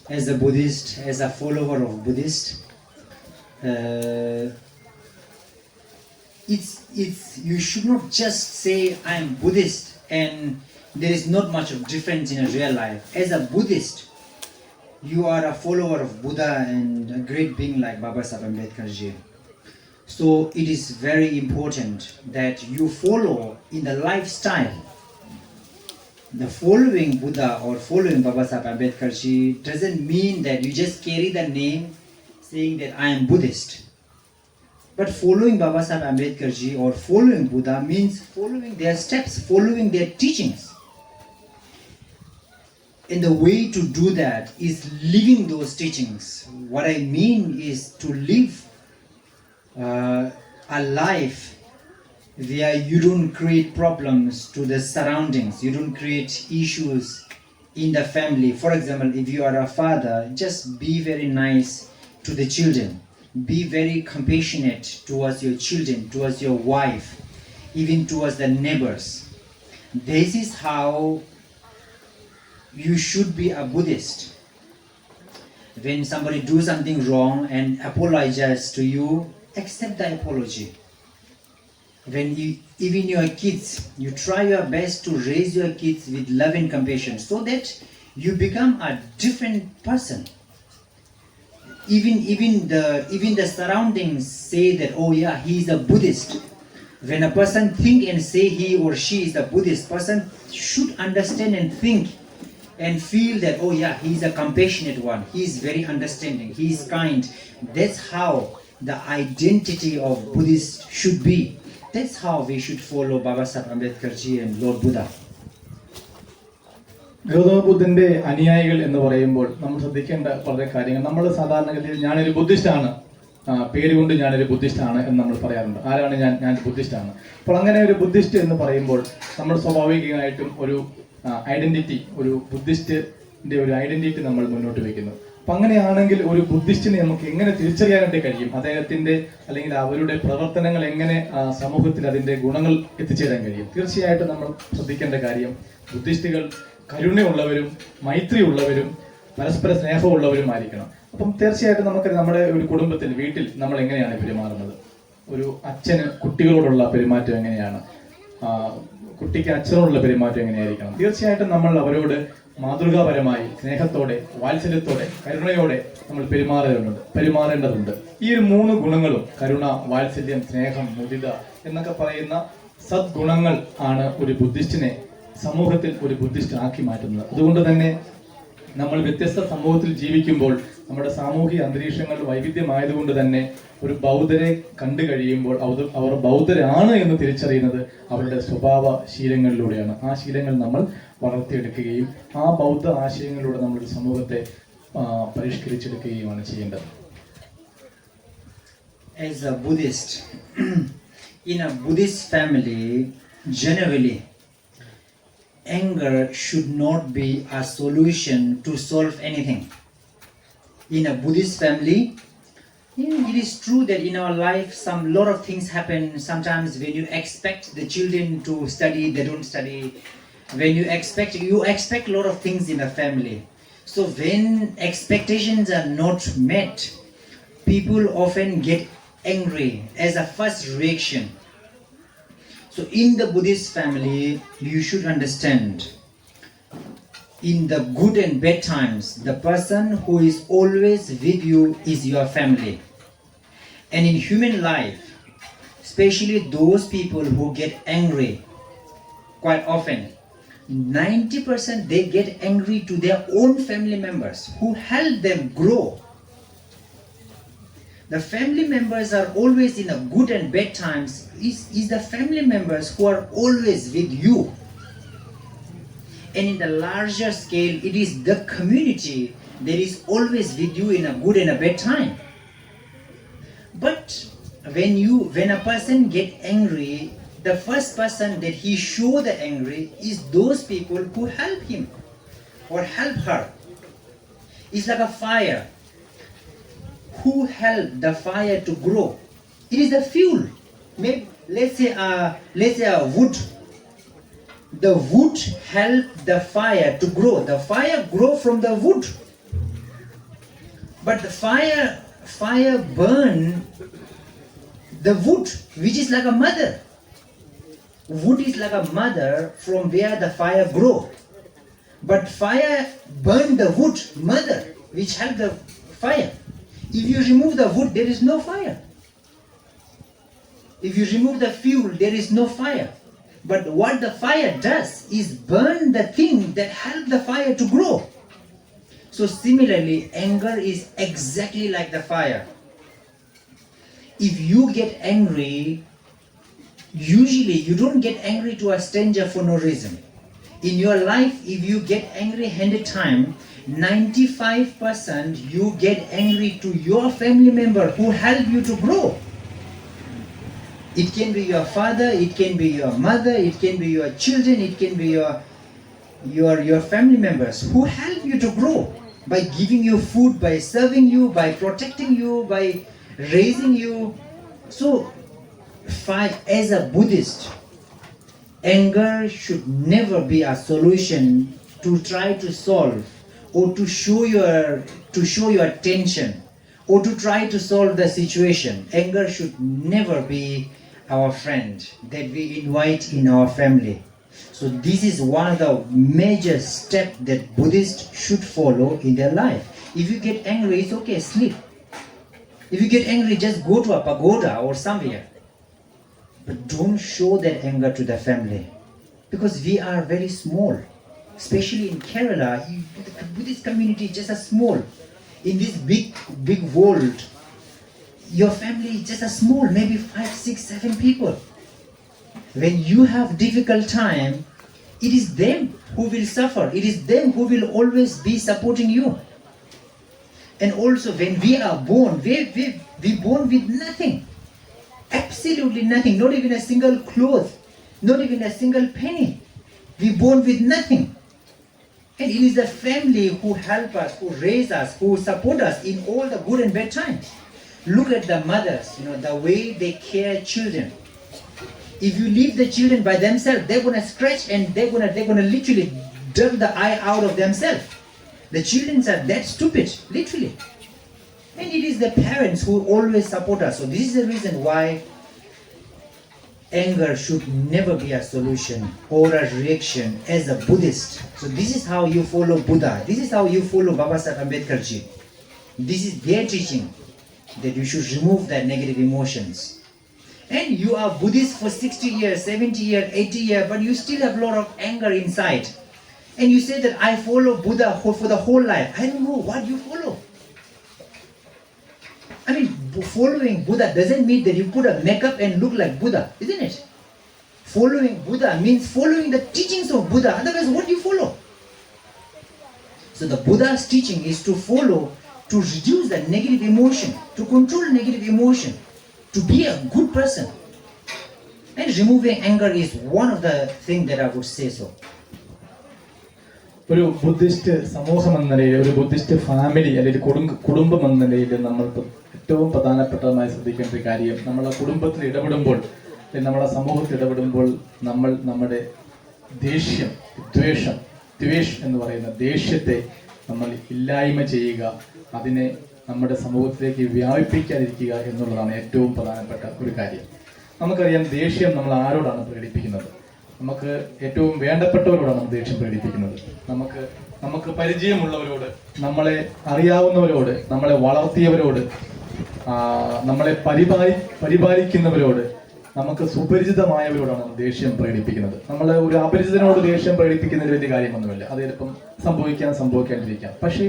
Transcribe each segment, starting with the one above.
as a Buddhist, as a follower of Buddhist, it's you should not just say I am Buddhist and there is not much of difference in a real life. As a Buddhist, you are a follower of Buddha and a great being like Baba Sahib Ambedkar ji. So it is very important that you follow in the lifestyle. The following Buddha or following Baba Sahib Ambedkar ji doesn't mean that you just carry the name saying that I am Buddhist. But following Baba Sahib Ambedkar ji or following Buddha means following their steps, following their teachings. And the way to do that is living those teachings. What I mean is to live a life where you don't create problems to the surroundings, you don't create issues in the family. For example, if you are a father, just be very nice to the children. Be very compassionate towards your children, towards your wife, even towards the neighbors. This is how you should be a Buddhist. When somebody do something wrong and apologize to you, accept the apology. When even your kids, you try your best to raise your kids with love and compassion so that you become a different person. Even the surroundings say that, oh yeah, he is a Buddhist. When a person think and say he or she is a Buddhist, person should understand and think and feel that, oh yeah, he is a compassionate one, he is very understanding, he is kind. That's how the identity of Buddhist should be. That's how we should follow Baba Sahib Ambedkar ji and Lord Buddha. Gautama ബുദ്ധന്റെ അനുയായികൾ എന്ന് പറയുമ്പോൾ നമ്മൾ ശ്രദ്ധിക്കേണ്ട വളരെ കാര്യങ്ങൾ. നമ്മൾ സാധാരണഗതിയിൽ ഞാനൊരു ബുദ്ധിസ്റ്റാണ്, പേര് കൊണ്ട് ഞാനൊരു ബുദ്ധിസ്റ്റാണ് എന്ന് നമ്മൾ പറയാറുണ്ട്. ആരാണ് ഞാൻ ബുദ്ധിസ്റ്റാണ്. അപ്പോൾ അങ്ങനെ ഒരു ബുദ്ധിസ്റ്റ് എന്ന് പറയുമ്പോൾ നമ്മൾ സ്വാഭാവികമായിട്ടും ഒരു ഐഡന്റിറ്റി, ഒരു ബുദ്ധിസ്റ്റിന്റെ ഒരു ഐഡന്റിറ്റി നമ്മൾ മുന്നോട്ട് വയ്ക്കുന്നു. അപ്പൊ അങ്ങനെയാണെങ്കിൽ ഒരു ബുദ്ധിസ്റ്റിനെ നമുക്ക് എങ്ങനെ തിരിച്ചറിയാനായിട്ട് കഴിയും? അദ്ദേഹത്തിന്റെ അല്ലെങ്കിൽ അവരുടെ പ്രവർത്തനങ്ങൾ എങ്ങനെ സമൂഹത്തിൽ അതിന്റെ ഗുണങ്ങൾ എത്തിച്ചേരാൻ കഴിയും? തീർച്ചയായിട്ടും നമ്മൾ ശ്രദ്ധിക്കേണ്ട കാര്യം, ബുദ്ധിസ്റ്റുകൾ കരുണയുള്ളവരും മൈത്രിയുള്ളവരും പരസ്പര സ്നേഹമുള്ളവരുമായിരിക്കണം. അപ്പം തീർച്ചയായിട്ടും നമുക്ക് നമ്മുടെ ഒരു കുടുംബത്തിൽ, വീട്ടിൽ നമ്മൾ എങ്ങനെയാണ് പെരുമാറുന്നത്? ഒരു അച്ഛന് കുട്ടികളോടുള്ള പെരുമാറ്റം എങ്ങനെയാണ്? കുട്ടിക്ക് അച്ഛനോടുള്ള പെരുമാറ്റം എങ്ങനെയായിരിക്കണം? തീർച്ചയായിട്ടും നമ്മൾ അവരോട് മാതൃകാപരമായി, സ്നേഹത്തോടെ, വാത്സല്യത്തോടെ, കരുണയോടെ നമ്മൾ പെരുമാറേണ്ടതുണ്ട്. ഈ ഒരു 3 ഗുണങ്ങളും, കരുണ, വാത്സല്യം, സ്നേഹം, മുദിത എന്നൊക്കെ പറയുന്ന സദ്ഗുണങ്ങൾ ആണ് ഒരു ബുദ്ധിസ്റ്റിനെ സമൂഹത്തിൽ ഒരു ബുദ്ധിസ്റ്റ് ആക്കി മാറ്റുന്നത്. അതുകൊണ്ട് തന്നെ നമ്മൾ വ്യത്യസ്ത സമൂഹത്തിൽ ജീവിക്കുമ്പോൾ നമ്മുടെ സാമൂഹിക അന്തരീക്ഷങ്ങൾ വൈവിധ്യമായതുകൊണ്ട് തന്നെ ഒരു ബൗദ്ധരെ കണ്ടു കഴിയുമ്പോൾ അവർ ബൗദ്ധരാണ് എന്ന് തിരിച്ചറിയുന്നത് അവരുടെ സ്വഭാവ ശീലങ്ങളിലൂടെയാണ്. ആ ശീലങ്ങൾ നമ്മൾ വളർത്തിയെടുക്കുകയും ആ ബൗദ്ധ ആശയങ്ങളിലൂടെ നമ്മുടെ സമൂഹത്തെ പരിഷ്കരിച്ചെടുക്കുകയുമാണ് ചെയ്യേണ്ടത്. As a Buddhist, in a Buddhist family, generally, anger should not be a solution to solve anything. In a Buddhist family, it is true that in our life lot of things happen. Sometimes when you expect the children to study, they don't study. When you expect a lot of things in a family. So when expectations are not met, people often get angry as a first reaction. So in the Buddhist family, you should understand, in the good and bad times, the person who is always with you is your family. And in human life, especially those people who get angry quite often, 90% they get angry to their own family members who help them grow. The family members are always in a good and bad times. Is the family members who are always with you. And in the larger scale, it is the community that is always with you in a good and a bad time. But when a person get angry, the first person that he show the angry is those people who help him or help her. It's like a fire. Who help the fire to grow? It is the fuel. Maybe let's say a wood. The wood help the fire to grow. The fire grow from the wood. But the fire burn the wood, which is like a mother. Wood is like a mother from where the fire grow. But fire burn the wood, mother, which help the fire. If you remove the wood, there is no fire. If you remove the fuel, there is no fire. But what the fire does is burn the thing that help the fire to grow. So similarly, anger is exactly like the fire. If you get angry, usually you don't get angry to a stranger for no reason. In your life, if you get angry 100 times, 95% you get angry to your family member who help you to grow. It can be your father, it can be your mother, it can be your children, it can be your family members who help you to grow by giving you food, by serving you, by protecting you, by raising you. So, as a Buddhist, anger should never be a solution to try to solve or to show your tension or to try to solve the situation. Anger should never be our friend that we invite in our family. So this is one of the major steps that Buddhists should follow in their life. If you get angry, it's okay, sleep. If you get angry, just go to a pagoda or somewhere. But don't show that anger to the family. Because we are very small. Especially in Kerala, the Buddhist community is just a small. In this big world, your family is just a small, maybe 5, 6, 7 people. When you have difficult time, it is them who will suffer. It is them who will always be supporting you. And also when we are born, we born with nothing. Absolutely nothing. Not even a single cloth. Not even a single penny. We born with nothing. And it is the family who help us, who raise us, who support us in all the good and bad times. Look at the mothers, the way they care children. If you leave the children by themselves, they're gonna scratch and they're gonna literally dug the eye out of themselves. The children are that stupid, literally. And it is the parents who always support us. So this is the reason why anger should never be a solution or a reaction as a Buddhist. So this is how you follow Buddha. This is how you follow Babasaheb Ambedkar ji. This is their teaching, that you should remove the negative emotions. And you are Buddhist for 60 years, 70 years, 80 years, but you still have a lot of anger inside. And you say that I follow Buddha for the whole life. I don't know what you follow. I mean, following Buddha doesn't mean that you put a makeup and look like Buddha, isn't it? Following Buddha means following the teachings of Buddha. Otherwise, what do you follow? So the Buddha's teaching is to follow, to reduce the negative emotion, to control negative emotion, to be a good person. And removing anger is one of the things that I would say so. ഒരു Buddhist സമൂഹം എന്ന നിലയിൽ, ഒരു Buddhist family അല്ലെങ്കിൽ കുടുംബം എന്ന നിലയിൽ നമ്മൾ ഏറ്റവും പ്രധാനപ്പെട്ടതായി ശ്രദ്ധിക്കേണ്ട ഒരു കാര്യം, നമ്മളെ കുടുംബത്തിൽ ഇടപെടുമ്പോൾ, നമ്മളെ സമൂഹത്തിൽ ഇടപെടുമ്പോൾ നമ്മൾ നമ്മുടെ ദേഷ്യം, ദ്വേഷ് എന്ന് പറയുന്ന ദേഷ്യത്തെ നമ്മൾ ഇല്ലായ്മ ചെയ്യുക, അതിനെ നമ്മുടെ സമൂഹത്തിലേക്ക് വ്യാപിപ്പിക്കാതിരിക്കുക എന്നുള്ളതാണ് ഏറ്റവും പ്രധാനപ്പെട്ട ഒരു കാര്യം. നമുക്കറിയാം, ദേഷ്യം നമ്മൾ ആരോടാണ് പ്രകടിപ്പിക്കുന്നത്? നമുക്ക് ഏറ്റവും വേണ്ടപ്പെട്ടവരോടാണ് നമ്മൾ ദേഷ്യം പ്രകടിപ്പിക്കുന്നത്. നമുക്ക് പരിചയമുള്ളവരോട്, നമ്മളെ അറിയാവുന്നവരോട്, നമ്മളെ വളർത്തിയവരോട്, നമ്മളെ പരിപാലിക്കുന്നവരോട്, നമുക്ക് സുപരിചിതമായവരോടാണ് നമ്മൾ ദേഷ്യം പ്രകടിപ്പിക്കുന്നത്. നമ്മൾ ഒരു അപരിചിതനോട് ദേഷ്യം പ്രകടിപ്പിക്കുന്നതിൽ വലിയ കാര്യമൊന്നുമില്ല, അത് ചിലപ്പം സംഭവിക്കാതിരിക്കാം. പക്ഷേ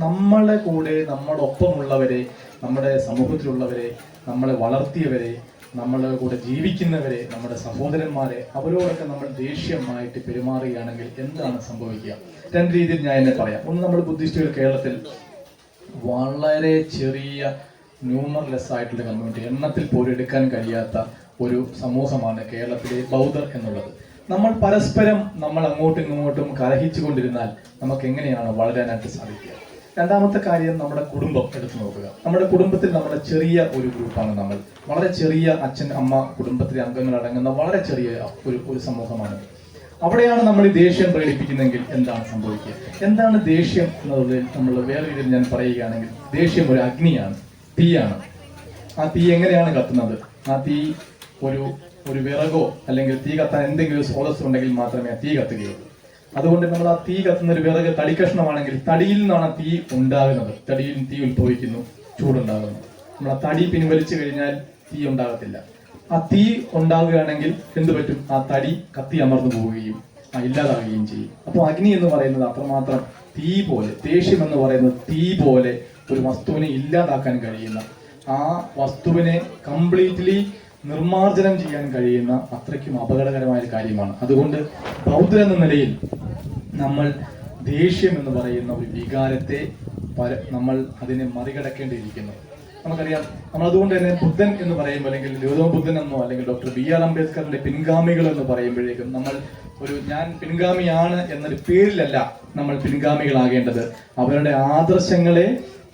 നമ്മളെ കൂടെ, നമ്മളൊപ്പമുള്ളവരെ, നമ്മുടെ സമൂഹത്തിലുള്ളവരെ, നമ്മളെ വളർത്തിയവരെ, നമ്മളെ കൂടെ ജീവിക്കുന്നവരെ, നമ്മുടെ സഹോദരന്മാരെ, അവരോടൊക്കെ നമ്മൾ ദേഷ്യമായിട്ട് പെരുമാറുകയാണെങ്കിൽ എന്താണ് സംഭവിക്കുക? 2 രീതിയിൽ ഞാൻ എന്നെ പറയാം. ഒന്ന്, നമ്മൾ ബുദ്ധിസ്റ്റുകൾ കേരളത്തിൽ വളരെ ചെറിയ ന്യൂമർലെസ് ആയിട്ടുള്ള കമ്മ്യൂണിറ്റി, എണ്ണത്തിൽ പോലും എടുക്കാൻ കഴിയാത്ത ഒരു സമൂഹമാണ് കേരളത്തിലെ ബൗദ്ധർ എന്നുള്ളത്. നമ്മൾ പരസ്പരം അങ്ങോട്ടും ഇങ്ങോട്ടും കലഹിച്ചു കൊണ്ടിരുന്നാൽ നമുക്ക് എങ്ങനെയാണ് വളരാനായിട്ട് സാധിക്കുക? രണ്ടാമത്തെ കാര്യം, നമ്മുടെ കുടുംബം എടുത്തു നോക്കുക. നമ്മുടെ കുടുംബത്തിൽ നമ്മുടെ ചെറിയ ഒരു ഗ്രൂപ്പാണ്. നമ്മൾ വളരെ ചെറിയ അച്ഛൻ, അമ്മ, കുടുംബത്തിലെ അംഗങ്ങൾ അടങ്ങുന്ന വളരെ ചെറിയ ഒരു സമൂഹമാണ്. അവിടെയാണ് നമ്മൾ ഈ ദേഷ്യം പ്രകടിപ്പിക്കുന്നെങ്കിൽ എന്താണ് സംഭവിക്കുക? എന്താണ് ദേഷ്യം എന്നുള്ളതിൽ നമ്മൾ വേറെ രീതിയിൽ ഞാൻ പറയുകയാണെങ്കിൽ, ദേഷ്യം ഒരു അഗ്നിയാണ്, തീയാണ്. ആ തീ എങ്ങനെയാണ് കത്തുന്നത്? ആ തീ ഒരു വിറകോ അല്ലെങ്കിൽ തീ കത്താൻ എന്തെങ്കിലും ഒരു സ്രോതസ് ഉണ്ടെങ്കിൽ മാത്രമേ ആ തീ കത്തുകയുള്ളൂ. അതുകൊണ്ട് നമ്മൾ ആ തീ കത്തുന്ന ഒരു വിറക് തടിക്കഷ്ണമാണെങ്കിൽ തടിയിൽ നിന്നാണ് തീ ഉണ്ടാകുന്നത്. തടിയിൽ തീ ഉത്ഭവിക്കുന്നു, ചൂടുണ്ടാകുന്നു. നമ്മൾ ആ തടി പിൻവലിച്ചു കഴിഞ്ഞാൽ തീ ഉണ്ടാകത്തില്ല. ആ തീ ഉണ്ടാകുകയാണെങ്കിൽ എന്ത് പറ്റും? ആ തടി കത്തി അമർന്നു പോവുകയും ഇല്ലാതാവുകയും ചെയ്യും. അപ്പോൾ അഗ്നി എന്ന് പറയുന്നത് അത്രമാത്രം തീ പോലെ, ദേഷ്യം എന്ന് പറയുന്നത് തീ പോലെ ഒരു വസ്തുവിനെ ഇല്ലാതാക്കാൻ കഴിയുന്ന, ആ വസ്തുവിനെ കംപ്ലീറ്റ്ലി നിർമാർജനം ചെയ്യാൻ കഴിയുന്ന അത്രയ്ക്കും അപകടകരമായ ഒരു കാര്യമാണ്. അതുകൊണ്ട് ബൗദ്ധർ എന്ന നിലയിൽ നമ്മൾ ദേഷ്യം എന്ന് പറയുന്ന ഒരു വികാരത്തെ നമ്മൾ അതിനെ മറികടക്കേണ്ടിയിരിക്കുന്നു. നമുക്കറിയാം, നമ്മൾ അതുകൊണ്ട് തന്നെ ബുദ്ധൻ എന്ന് പറയുമ്പോൾ, അല്ലെങ്കിൽ ഗൗതമ ബുദ്ധൻ എന്നോ അല്ലെങ്കിൽ ഡോക്ടർ BR അംബേദ്കറിന്റെ പിൻഗാമികൾ എന്ന് പറയുമ്പോഴേക്കും നമ്മൾ ഞാൻ പിൻഗാമിയാണ് എന്നൊരു പേരിലല്ല നമ്മൾ പിൻഗാമികളാകേണ്ടത്. അവരുടെ ആദർശങ്ങളെ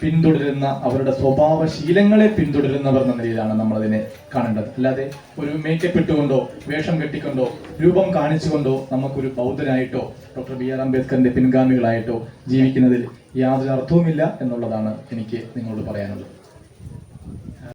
പിന്തുടരുന്ന, അവരുടെ സ്വഭാവശീലങ്ങളെ പിന്തുടരുന്നവർ എന്ന നിലയിലാണ് നമ്മൾ അതിനെ കാണേണ്ടത്. അല്ലാതെ ഒരു മേക്കപ്പ് ഇട്ടുകൊണ്ടോ വേഷം കെട്ടിക്കൊണ്ടോ രൂപം കാണിച്ചുകൊണ്ടോ നമുക്കൊരു ബൗദ്ധനായിട്ടോ ഡോക്ടർ BR അംബേദ്കറിന്റെ പിൻഗാമികളായിട്ടോ ജീവിക്കുന്നതിൽ യാതൊരു അർത്ഥവുമില്ല എന്നുള്ളതാണ് എനിക്ക് നിങ്ങളോട് പറയാനുള്ളത്.